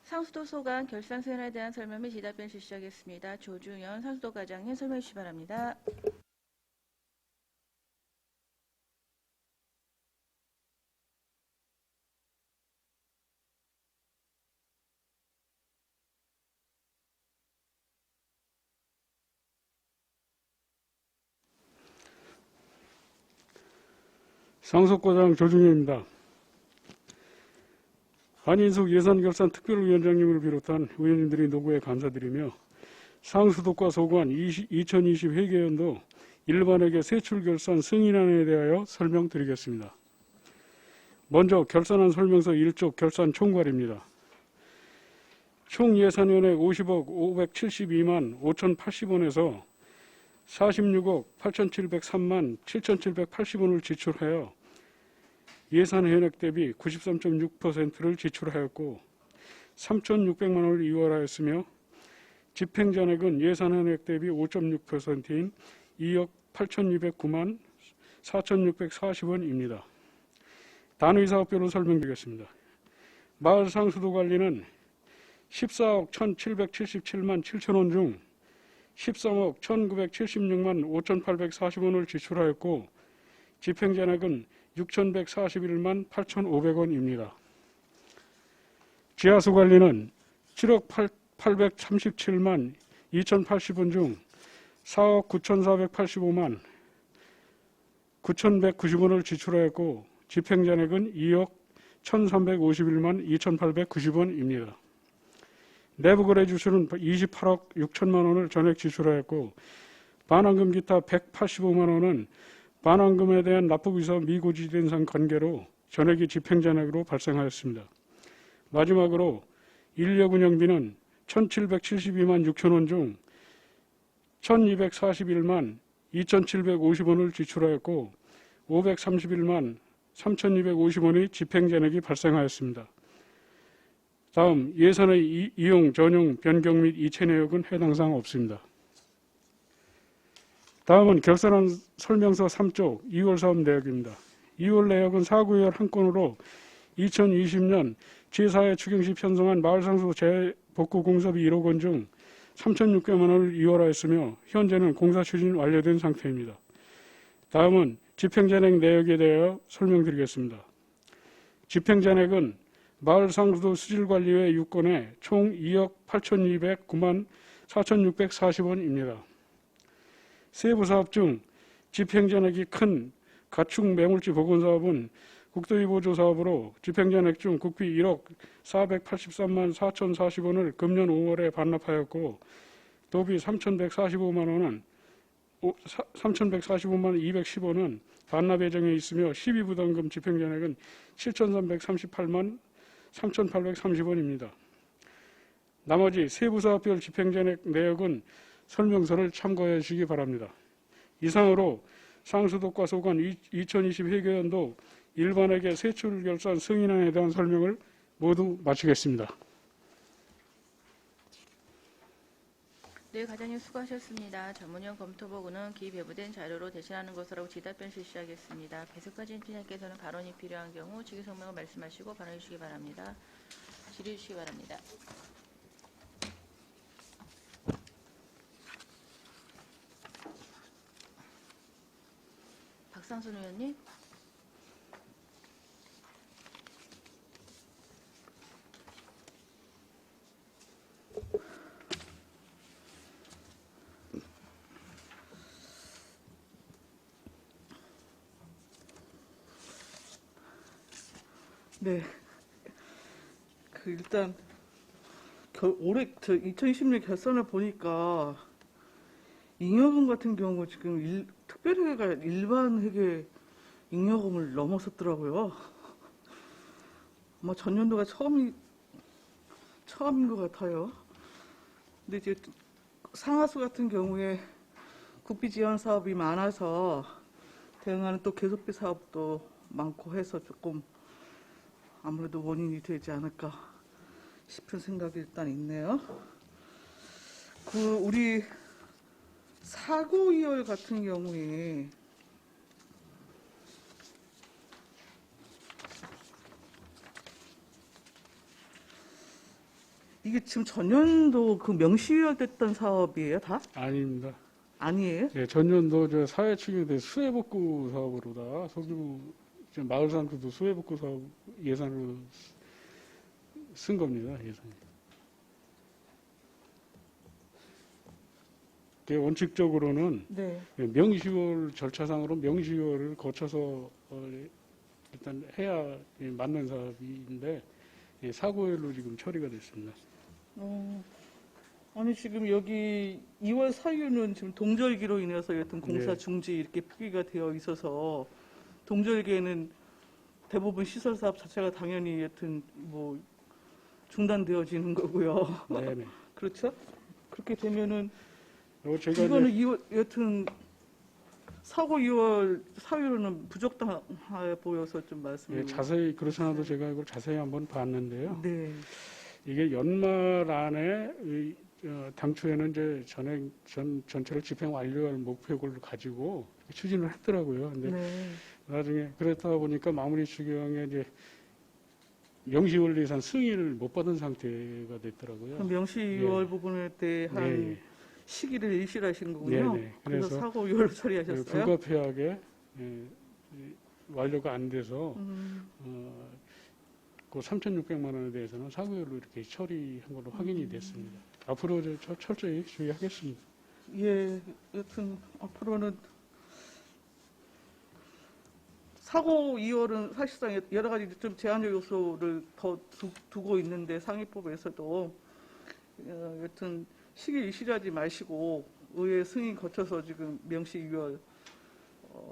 상수도 소관 결산 수행에 대한 설명 및 지답변 실시하겠습니다. 조중현 상수도 과장님 설명해 주시기 바랍니다. 상속과장 조중현입니다. 한인숙 예산결산특별위원장님을 비롯한 의원님들이 노고에 감사드리며 상수도과 소관 2020 회계연도 일반회계 세출결산 승인안에 대하여 설명드리겠습니다. 먼저 결산안 설명서 1쪽 결산 총괄입니다. 총 예산연액 50억 572만 5,080원에서 46억 8,703만 7,780원을 지출하여 예산 현액 대비 93.6%를 지출하였고 3,600만 원을 이월하였으며 집행잔액은 예산 현액 대비 5.6%인 2억 8,209만 4,640원입니다. 단위 사업별로 설명드리겠습니다. 마을 상수도 관리는 14억 1,777만 7천원 중 13억 1,976만 5,840원을 지출하였고 집행잔액은 6,141만 8,500원입니다. 지하수 관리는 7억 837만 2,080원 중 4억 9,485만 9,190원을 지출하였고 집행잔액은 2억 1,351만 2,890원입니다. 내부거래주수는 28억 6천만 원을 전액 지출하였고 반환금 기타 185만 원은 반환금에 대한 납부비서 미고지된 상 관계로 전액이 집행잔액으로 발생하였습니다. 마지막으로 인력 운영비는 1,772만 6천 원 중 1,241만 2,750원을 지출하였고 531만 3,250원의 집행잔액이 발생하였습니다. 다음 예산의 이용, 전용, 변경 및 이체 내역은 해당 사항 없습니다. 다음은 결산안 설명서 3쪽 2월 사업 내역입니다. 2월 내역은 사구의원 한 건으로 2020년 제4회 추경 시 편성한 마을상수도 재복구 공사비 1억 원 중 3,600만 원을 이월하였으며 현재는 공사 추진 완료된 상태입니다. 다음은 집행잔액 내역에 대하여 설명드리겠습니다. 집행잔액은 마을상수도 수질관리회 6건에 총 2억 8,209만 4,640원입니다. 세부 사업 중 집행잔액이 큰 가축 매물지 복원사업은 국도위 보조 사업으로 집행잔액 중 국비 1억 483만 4,040원을 금년 5월에 반납하였고 도비 3,145만 210원은 반납 예정에 있으며 12부담금 집행잔액은 7,338만 3,830원입니다. 나머지 세부 사업별 집행잔액 내역은 설명서를 참고해 주시기 바랍니다. 이상으로 상수도과 소관 2020 회계연도 일반회계 세출결산 승인안에 대한 설명을 모두 마치겠습니다. 네, 과장님 수고하셨습니다. 전문위원 검토보고는 기배부된 자료로 대신하는 것으로 지답변 실시하겠습니다. 배석과진 팀장께서는 발언이 필요한 경우 직위 성명을 말씀하시고 발언해 주시기 바랍니다. 질의해 주시기 바랍니다. 박상순 의원님. 네. 일단 올해 2020년 결산을 보니까 잉여금 같은 경우 지금 특별회계가 일반 회계 잉여금을 넘어섰더라고요. 아마 전년도가 처음인 것 같아요. 근데 이제 상하수 같은 경우에 국비 지원 사업이 많아서 대응하는 또 계속비 사업도 많고 해서 조금 아무래도 원인이 되지 않을까 싶은 생각이 일단 있네요. 우리 사고 이월 같은 경우에 이게 지금 전년도 그 명시유예됐던 사업이에요, 다? 아닙니다. 아니에요? 예, 전년도 저 사회 측에 수해복구 사업으로다 소규모 마을산구도 수해복구 사업 예산으로 쓴 겁니다. 예산이. 원칙적으로는 네. 명시월 절차상으로 명시월을 거쳐서 일단 해야 맞는 사업인데 사고일로 지금 처리가 됐습니다. 아니 지금 여기 2월 사유는 지금 동절기로 인해서 여튼 공사 네. 중지 이렇게 표기가 되어 있어서 동절기에는 대부분 시설 사업 자체가 당연히 여튼 뭐 중단되어지는 거고요. 네네. 그렇죠? 그렇게 되면은 제가 이거는 이제 여튼 사고 2월 사유로는 부적당해 보여서 좀 말씀을. 자세히 그렇지 않아도 제가 이걸 자세히 한번 봤는데요. 네. 이게 연말 안에 당초에는 이제 전체를 집행 완료할 목표를 가지고 추진을 했더라고요. 근데 네. 나중에 그랬다 보니까 마무리 추경에 이제 명시월 예산 승인을 못 받은 상태가 됐더라고요. 그럼 명시 2월 부분에 대한 네. 시기를 일실하신 거군요. 네네. 그래서 그래서 사고 2월로 처리하셨어요. 불가피하게 완료가 안 돼서 그 3,600만 원에 대해서는 사고율로 이렇게 처리한 걸로 확인이 됐습니다. 앞으로 철저히 주의하겠습니다. 예, 여튼 앞으로는 사고 2월은 사실상 여러 가지 좀 제한적 요소를 더 두고 있는데 상위법에서도 여튼 시기 일실하지 마시고 의회 승인 거쳐서 지금 명시 2월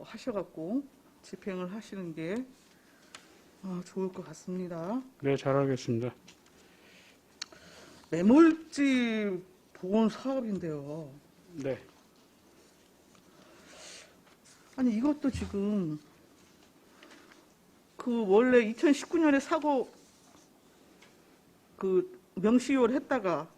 하셔갖고 집행을 하시는 게 좋을 것 같습니다. 네, 잘하겠습니다. 매몰지 보건 사업인데요. 네, 아니 이것도 지금 그 원래 2019년에 사고 그 명시효를 했다가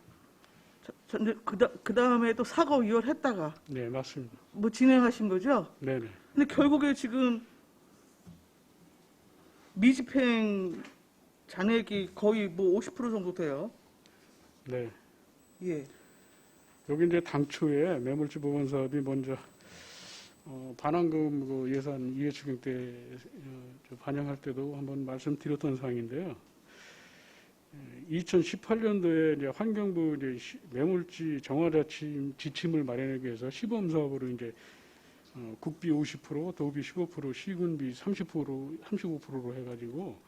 그 다음에 또 사고 2월 했다가 네, 맞습니다. 뭐 진행하신 거죠? 네, 네. 근데 결국에 지금 미집행 잔액이 거의 뭐 50% 정도 돼요. 네. 예. 여기 이제 당초에 매물지 보건 사업이 먼저 반환금 그 예산 이해 추경 때 반영할 때도 한번 말씀드렸던 사항인데요. 2018년도에 이제 환경부 이제 매물지 정화자치 지침을 마련하기 위해서 시범 사업으로 이제 국비 50%, 도비 15%, 시군비 35%로 해가지고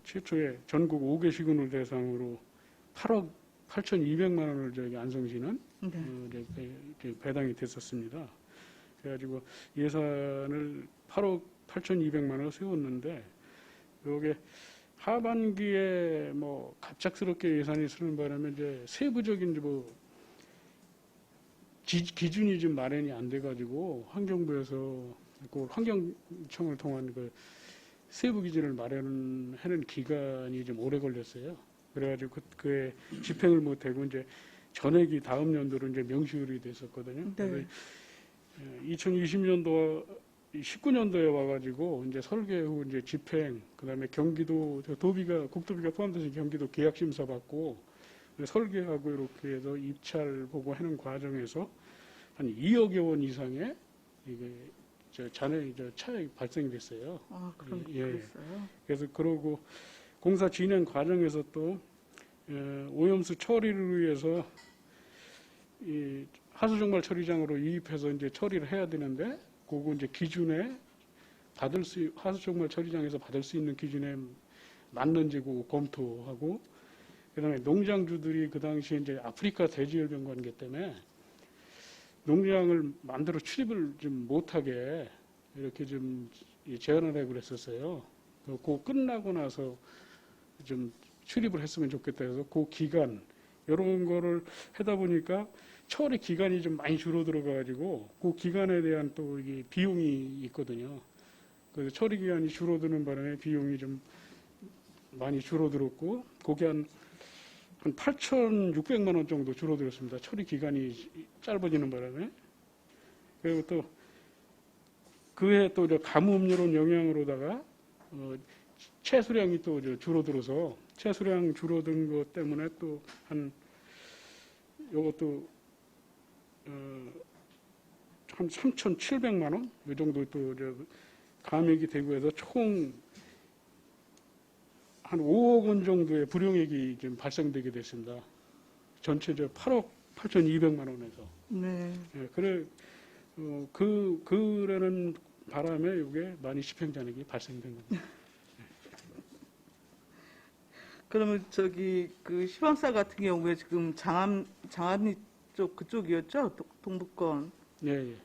최초에 전국 5개 시군을 대상으로 8억 8,200만 원을 저기 안성시는 네. 이제 배당이 됐었습니다. 그래가지고 예산을 8억 8,200만 원을 세웠는데 이게 하반기에 뭐 갑작스럽게 예산이 쓰는 바람에 이제 세부적인 뭐 기준이 좀 마련이 안 돼가지고 환경부에서 그 환경청을 통한 그 세부 기준을 마련하는 기간이 좀 오래 걸렸어요. 그래가지고 그에 집행을 못하고 이제 전액이 다음 연도로 이제 명시율이 됐었거든요. 네. 그래서 2020년도 19년도에 와가지고 이제 설계 후 이제 집행, 그다음에 경기도 도비가 국도비가 포함돼서 경기도 계약 심사 받고 설계하고 이렇게 해서 입찰 보고 하는 과정에서 한 2억여 원 이상의 이게 차익 발생이 됐어요. 그럼 예. 그랬어요. 그래서 그러고 공사 진행 과정에서 또 오염수 처리를 위해서 이 하수종말 처리장으로 이입해서 이제 처리를 해야 되는데 그거 이제 기준에 하수종말 처리장에서 받을 수 있는 기준에 맞는지 그 검토하고 그다음에 농장주들이 그 당시에 이제 아프리카 돼지열병 관계 때문에 농장을 마음대로 출입을 좀 못하게 이렇게 좀 제한을 하고 그랬었어요. 그 끝나고 나서 좀 출입을 했으면 좋겠다 해서 그 기간 이런 거를 하다 보니까 처리 기간이 좀 많이 줄어들어 가지고 그 기간에 대한 또 이게 비용이 있거든요. 그래서 처리 기간이 줄어드는 바람에 비용이 좀 많이 줄어들었고 그게 한 8,600만 원 정도 줄어들었습니다. 처리 기간이 짧아지는 바람에. 그리고 또 그해 또 가뭄 이런 영향으로다가 채수량이 또 줄어들어서 채수량 줄어든 것 때문에 또 한 요것도 한 3,700만 원 이 정도 또 감액이 되고 해서 총 한 5억 원 정도의 불용액이 지금 발생되게 됐습니다. 전체 8억 8,200만 원에서. 네. 예, 그래 그러는 바람에 이게 많이 집행잔액이 발생된 겁니다. 그러면 저기 그 시방사 같은 경우에 지금 장암리 쪽 그쪽이었죠? 동북권. 예, 예.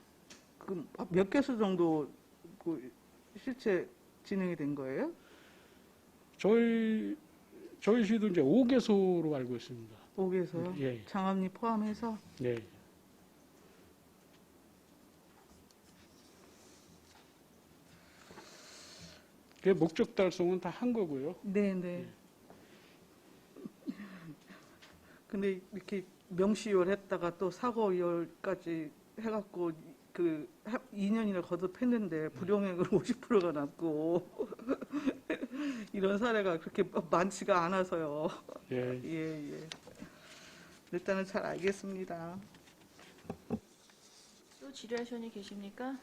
그 몇 개수 정도 그 실제 진행이 된 거예요? 저희 시도 이제 5개소로 알고 있습니다. 5개서요? 예, 장암리 포함해서? 예. 그 목적 달성은 다 한 거고요. 네네. 근데 이렇게 명시효를 했다가 또 사고효까지 해갖고 그 2년이나 거듭했는데 불용액으로 50%가 남고 이런 사례가 그렇게 많지가 않아서요. 예. 예. 일단은 잘 알겠습니다. 또 질의하시는 분 계십니까?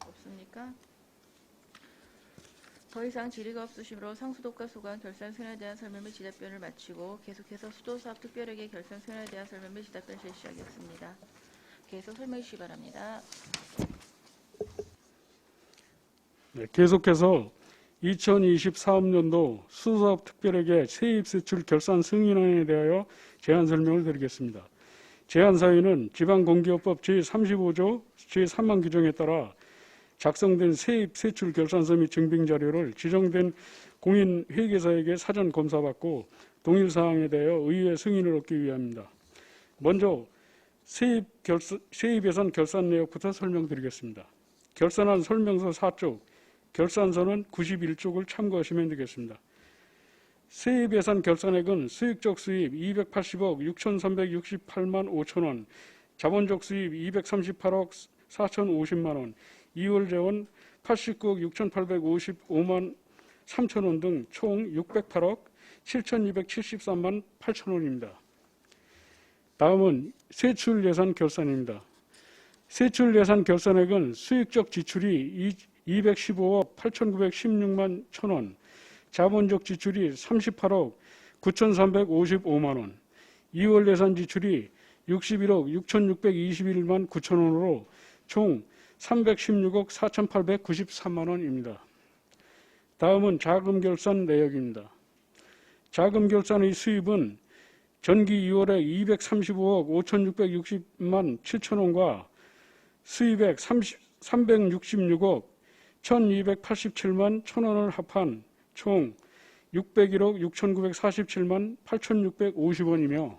없습니까? 더 이상 질의가 없으시므로 상수도과 소관 결산 승인에 대한 설명 및 지답변을 마치고 계속해서 수도사업 특별회계 결산 승인에 대한 설명 및 지답변 실시하겠습니다. 계속 설명해 주시기 바랍니다. 네, 계속해서 2024년도 수도사업 특별회계 세입세출 결산 승인안에 대하여 제안 설명을 드리겠습니다. 제안 사유는 지방공기업법 제35조 제3만 규정에 따라 작성된 세입세출 결산서 및 증빙자료를 지정된 공인회계사에게 사전 검사받고 동일사항에 대하여 의회 승인을 얻기 위함입니다. 먼저 세입예산 결산 내역부터 설명드리겠습니다. 결산안 설명서 4쪽, 결산서는 91쪽을 참고하시면 되겠습니다. 세입예산 결산액은 수익적 수입 280억 6,368만 5천 원, 자본적 수입 238억 4,050만 원, 2월 재원 89억 6,855만 3천 원 등 총 608억 7,273만 8천 원입니다. 다음은 세출예산 결산입니다. 세출예산 결산액은 수익적 지출이 215억 8,916만 1천 원, 자본적 지출이 38억 9,355만 원, 2월 예산 지출이 61억 6,621만 9천 원으로 총 316억 4,893만 원입니다. 다음은 자금 결산 내역입니다. 자금 결산의 수입은 전기 2월에 235억 5,660만 7천 원과 수입액 366억 1,287만 1천 원을 합한 총 601억 6,947만 8,650원이며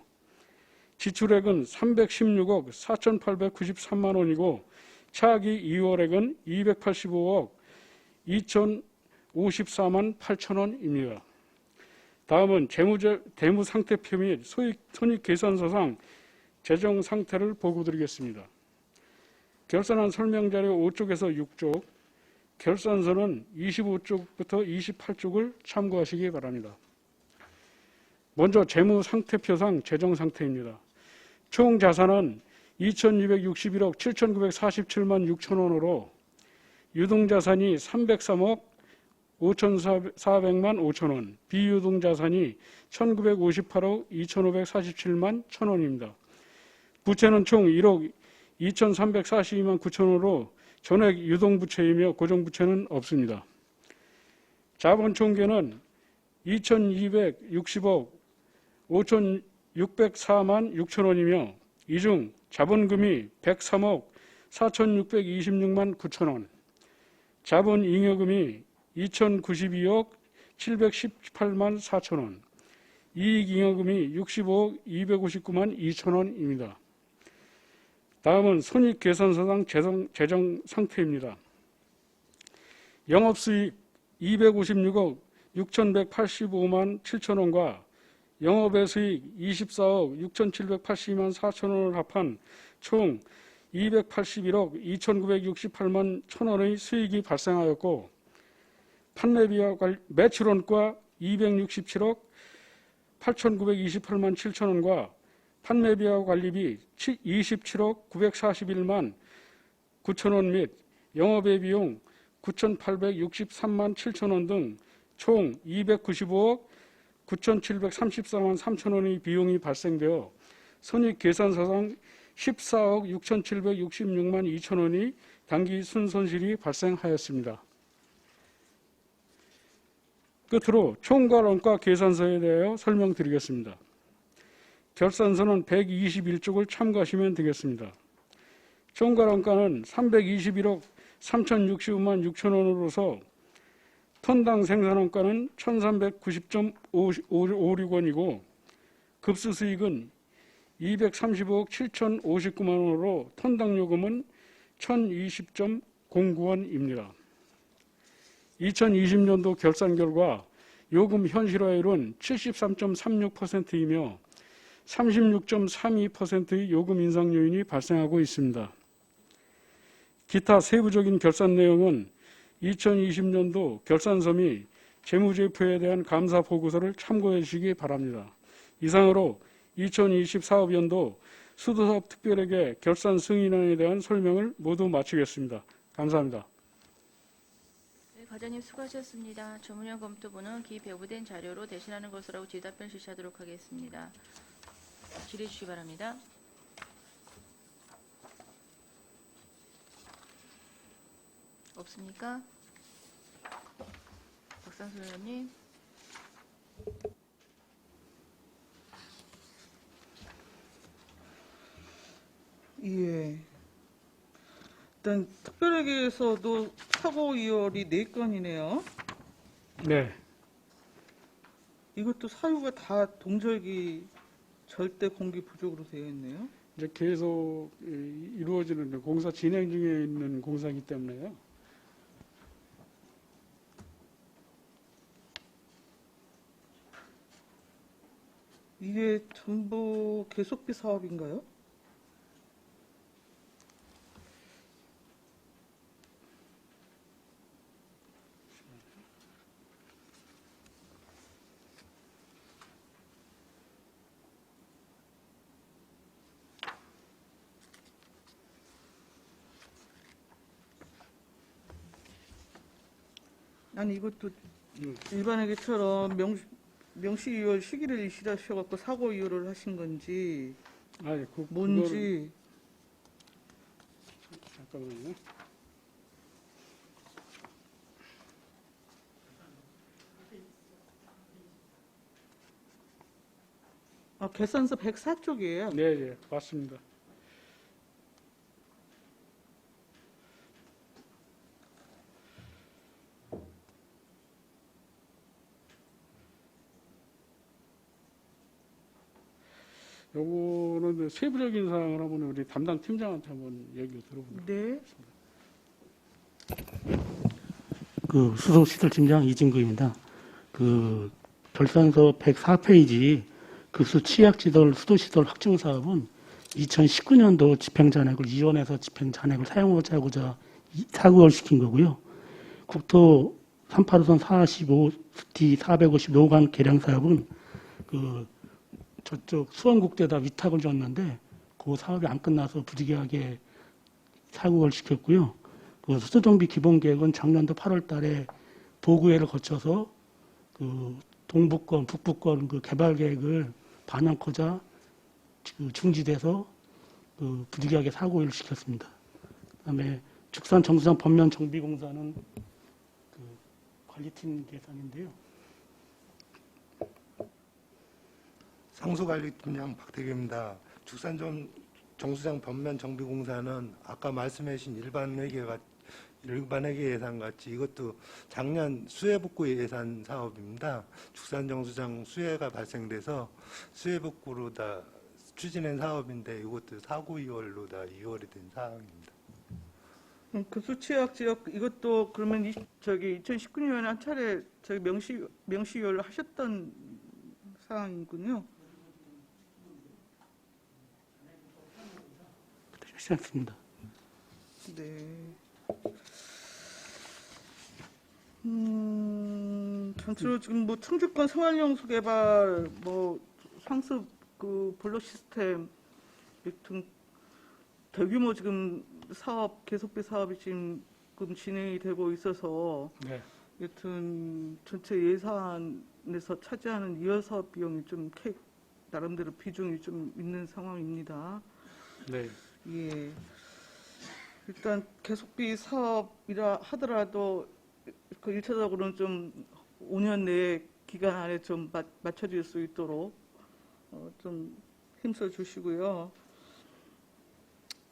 지출액은 316억 4,893만 원이고 차기 2월액은 285억 2,054만 8천 원입니다. 다음은 대무 상태표 및 손익 계산서상 재정 상태를 보고드리겠습니다. 결산안 설명자료 5쪽에서 6쪽, 결산서는 25쪽부터 28쪽을 참고하시기 바랍니다. 먼저 재무 상태표상 재정 상태입니다. 총 자산은 2,261억 7,947만 6천 원으로 유동자산이 303억 5,400만 5천 원, 비유동자산이 1,958억 2,547만 1천 원입니다. 부채는 총 1억 2,342만 9천 원으로 전액 유동부채이며 고정부채는 없습니다. 자본 총계는 2,260억 5,604만 6천 원이며 이 중 자본금이 103억 4,626만 9천 원, 자본잉여금이 2,092억 718만 4천 원, 이익잉여금이 65억 259만 2천 원입니다. 다음은 손익계산서상 재정 상태입니다. 영업수익 256억 6,185만 7천 원과 영업외 수익 24억 6,782만 4천 원을 합한 총 281억 2,968만 1천 원의 수익이 발생하였고 판매비와 매출원가 267억 8,928만 7천 원과 판매비와 관리비 27억 941만 9천 원 및 영업의 비용 9,863만 7천 원 등 총 295억 9,734만 3천 원의 비용이 발생되어 손익계산서상 14억 6,766만 2천 원이 당기 순손실이 발생하였습니다. 끝으로 총괄원가 계산서에 대하여 설명드리겠습니다. 결산서는 121쪽을 참고하시면 되겠습니다. 총괄원가는 321억 3,065만 6천 원으로서 톤당 생산원가는 1,390.56원이고 급수수익은 235억 7,059만 원으로 톤당 요금은 1,020.09원입니다. 2020년도 결산 결과 요금 현실화율은 73.36%이며 36.32%의 요금 인상 요인이 발생하고 있습니다. 기타 세부적인 결산 내용은 2020년도 결산서 및 재무제표에 대한 감사 보고서를 참고해 주시기 바랍니다. 이상으로 2020 사업연도 수도사업 특별회계 결산 승인안에 대한 설명을 모두 마치겠습니다. 감사합니다. 네, 과장님 수고하셨습니다. 전문위원 검토부는 기 배부된 자료로 대신하는 것으로 지답변 실시하도록 하겠습니다. 질의해 주시기 바랍니다. 없습니까? 박상수 의원님. 예. 일단 특별회계에서도 사고 이율이 4건이네요. 네, 이것도 사유가 다 동절기 절대 공기 부족으로 되어 있네요. 이제 계속 이루어지는 공사 진행 중에 있는 공사이기 때문에요. 이게 전부 계속비 사업인가요? 아니 이것도 일반회계처럼 명시이율 시기를 일시하셔갖고 사고 이율을 하신 건지 아니, 뭔지 잠깐만요. 계산서 104쪽이에요. 네, 예, 맞습니다. 요거는 세부적인 사항을 한번 우리 담당 팀장한테 한번 얘기를 들어보도록 네. 그 수소시설팀장 이진구입니다. 그 결산서 104페이지 급수 취약시설 수도시설 확충 사업은 2019년도 집행잔액을 이전해서 집행잔액을 사용하고자 사고를 시킨 거고요. 국토 385선 45D 450 개량 사업은 그 저쪽 수원국대에다 위탁을 줬는데 그 사업이 안 끝나서 부득이하게 사고를 시켰고요. 그 수도정비 기본계획은 작년도 8월 달에 보고회를 거쳐서 그 동북권, 북부권 그 개발 계획을 반영하고자 중지돼서 그 부득이하게 사고를 시켰습니다. 그다음에 축산 정수장 전면 정비 공사는 그 관리팀 계산인데요. 상수관리팀장 박태규입니다. 축산 정수장 전면 정비 공사는 아까 말씀하신 일반회계 예산 같이 이것도 작년 수해복구 예산 사업입니다. 축산 정수장 수해가 발생돼서 수해복구로 다 추진한 사업인데 이것도 사고 이월로 다 이월이 된 사항입니다. 급수취약 지역 이것도 그러면 2019년에 한 차례 명시이율 하셨던 사항이군요. 그렇지 않습니다. 네. 전체로 지금 뭐 청주권 생활용수 개발, 뭐 상습 그 블록 시스템 등 대규모 지금 사업 계속비 사업이 지금 진행이 되고 있어서 네. 여튼 전체 예산에서 차지하는 이월 사업 비용이 좀 나름대로 비중이 좀 있는 상황입니다. 네. 예. 일단 계속비 사업이라 하더라도 그 1차적으로는 좀 5년 내에 기간 안에 좀 맞춰질 수 있도록 좀 힘써 주시고요.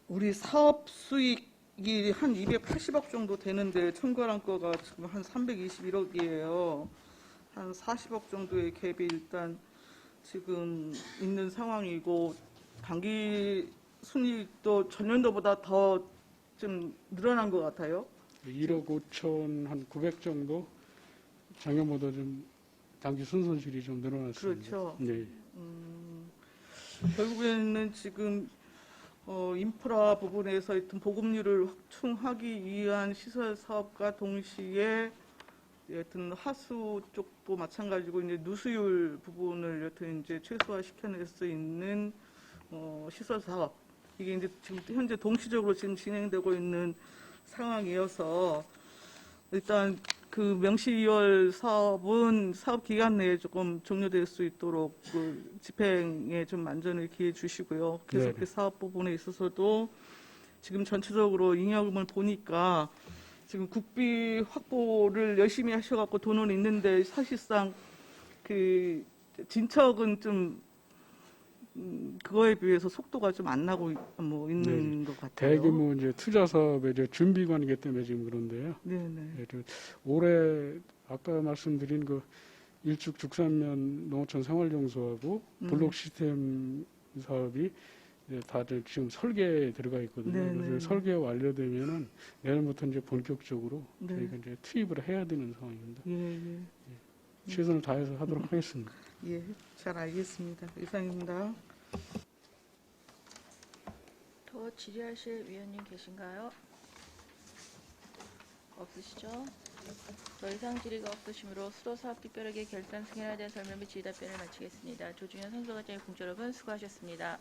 우리 사업 수익이 한 280억 정도 되는데 청구한 거가 지금 한 321억이에요. 한 40억 정도의 갭이 일단 지금 있는 상황이고 당기 순이익도 전년도보다 더 좀 늘어난 것 같아요. 1억 5천 한 900 정도 작년보다 좀 당기 순손실이 좀 늘어났습니다. 그렇죠. 네. 결국에는 지금 인프라 부분에서 하여튼 보급률을 확충하기 위한 시설 사업과 동시에 여튼 하수 쪽도 마찬가지고 이제 누수율 부분을 여튼 이제 최소화 시켜낼 수 있는 시설 사업 이게 이제 지금 현재 동시적으로 지금 진행되고 있는 상황이어서 일단 그 명시 2월 사업은 사업 기간 내에 조금 종료될 수 있도록 그 집행에 좀 만전을 기해 주시고요. 그래서 네네. 그 사업 부분에 있어서도 지금 전체적으로 잉여금을 보니까 지금 국비 확보를 열심히 하셔갖고 돈은 있는데 사실상 그 진척은 좀 그거에 비해서 속도가 좀 안 나고 있는 것 같아요. 대규모 이제 투자 사업의 이제 준비 관계 때문에 지금 그런데요. 네네. 예, 올해 아까 말씀드린 그 일축 죽산면 농어촌 생활용수하고 블록 시스템 사업이 이제 다들 지금 설계에 들어가 있거든요. 네네. 그래서 설계가 완료되면은 내년부터 이제 본격적으로 네. 저희가 이제 투입을 해야 되는 상황입니다. 예. 최선을 다해서 하도록 하겠습니다. 예, 잘 알겠습니다. 이상입니다. 더 질의하실 위원님 계신가요? 없으시죠? 더 이상 질의가 없으시므로 수도사업 특별하게 결산 승인에 대한 설명 및 질의 답변을 마치겠습니다. 조중현 선수과장의 공조 여러분 수고하셨습니다.